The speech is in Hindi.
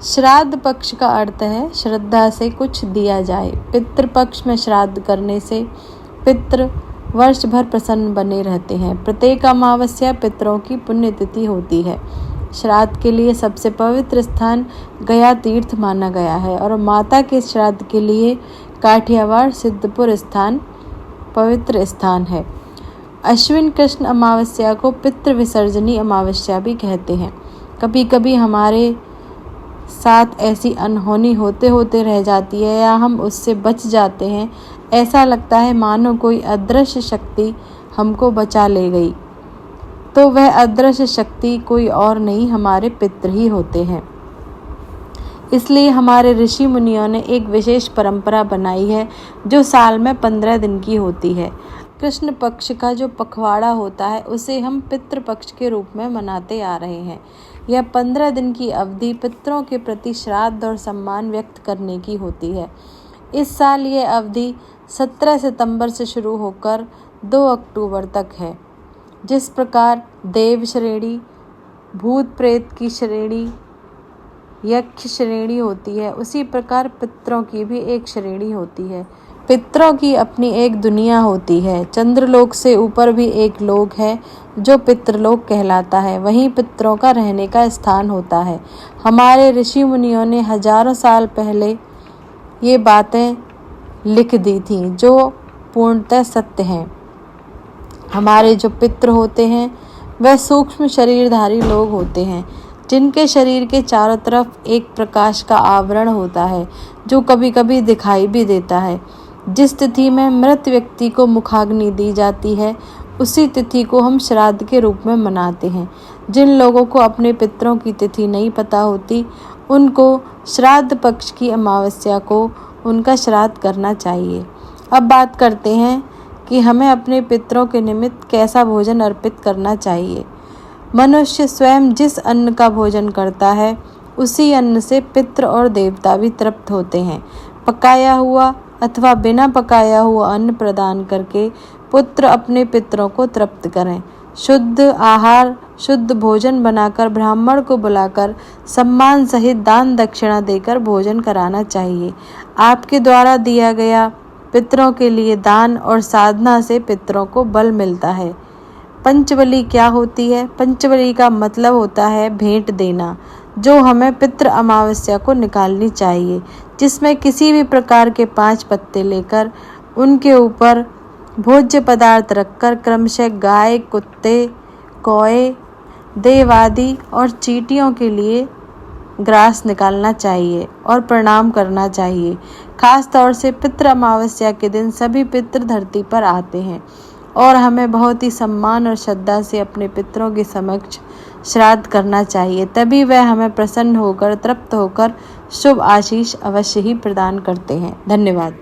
श्राद्ध पक्ष का अर्थ है श्रद्धा से कुछ दिया जाए। पितृपक्ष में श्राद्ध करने से पितृ वर्ष भर प्रसन्न बने रहते हैं। प्रत्येक अमावस्या पितरों की पुण्यतिथि होती है। श्राद्ध के लिए सबसे पवित्र स्थान गया तीर्थ माना गया है और माता के श्राद्ध के लिए काठियावाड़ सिद्धपुर स्थान पवित्र स्थान है। अश्विन कृष्ण अमावस्या को पितृ विसर्जनी अमावस्या भी कहते हैं। कभी कभी हमारे साथ ऐसी अनहोनी होते होते रह जाती है या हम उससे बच जाते हैं। ऐसा लगता है मानो कोई अदृश्य शक्ति हमको बचा ले गई, तो वह अदृश्य शक्ति कोई और नहीं, हमारे पितृ ही होते हैं। इसलिए हमारे ऋषि मुनियों ने एक विशेष परंपरा बनाई है जो साल में 15 दिन की होती है। कृष्ण पक्ष का जो पखवाड़ा होता है उसे हम पितृपक्ष के रूप में मनाते आ रहे हैं। यह 15 दिन की अवधि पितरों के प्रति श्राद्ध और सम्मान व्यक्त करने की होती है। इस साल यह अवधि 17 सितंबर से शुरू होकर 2 अक्टूबर तक है। जिस प्रकार देव श्रेणी, भूत प्रेत की श्रेणी, यक्ष श्रेणी होती है, उसी प्रकार पितरों की भी एक श्रेणी होती है। पितरों की अपनी एक दुनिया होती है। चंद्रलोक से ऊपर भी एक लोक है जो पितृलोक कहलाता है। वहीं पितरों का रहने का स्थान होता है। हमारे ऋषि मुनियों ने हजारों साल पहले ये बातें लिख दी थीं जो पूर्णतः सत्य हैं। हमारे जो पितृ होते हैं वह सूक्ष्म शरीरधारी लोग होते हैं जिनके शरीर के चारों तरफ एक प्रकाश का आवरण होता है जो कभी कभी दिखाई भी देता है। जिस तिथि में मृत व्यक्ति को मुखाग्नि दी जाती है उसी तिथि को हम श्राद्ध के रूप में मनाते हैं। जिन लोगों को अपने पितरों की तिथि नहीं पता होती उनको श्राद्ध पक्ष की अमावस्या को उनका श्राद्ध करना चाहिए। अब बात करते हैं कि हमें अपने पितरों के निमित्त कैसा भोजन अर्पित करना चाहिए। मनुष्य स्वयं जिस अन्न का भोजन करता है उसी अन्न से पितृ और देवता भी तृप्त होते हैं। पकाया हुआ अथवा बिना पकाया हुआ अन्न प्रदान करके पुत्र अपने पितरों को तृप्त करें। शुद्ध आहार, शुद्ध भोजन बनाकर ब्राह्मण को बुलाकर सम्मान सहित दान दक्षिणा देकर भोजन कराना चाहिए। आपके द्वारा दिया गया पितरों के लिए दान और साधना से पितरों को बल मिलता है। पंचबली क्या होती है? पंचबली का मतलब होता है भेंट देना, जो हमें पितृ अमावस्या को निकालनी चाहिए, जिसमें किसी भी प्रकार के 5 पत्ते लेकर उनके ऊपर भोज्य पदार्थ रखकर क्रमशः गाय, कुत्ते, कौए, देवादि और चींटियों के लिए ग्रास निकालना चाहिए और प्रणाम करना चाहिए। खास तौर से पितृ अमावस्या के दिन सभी पितृ धरती पर आते हैं और हमें बहुत ही सम्मान और श्रद्धा से अपने पितरों के समक्ष श्राद्ध करना चाहिए। तभी वह हमें प्रसन्न होकर, तृप्त होकर शुभ आशीष अवश्य ही प्रदान करते हैं। धन्यवाद।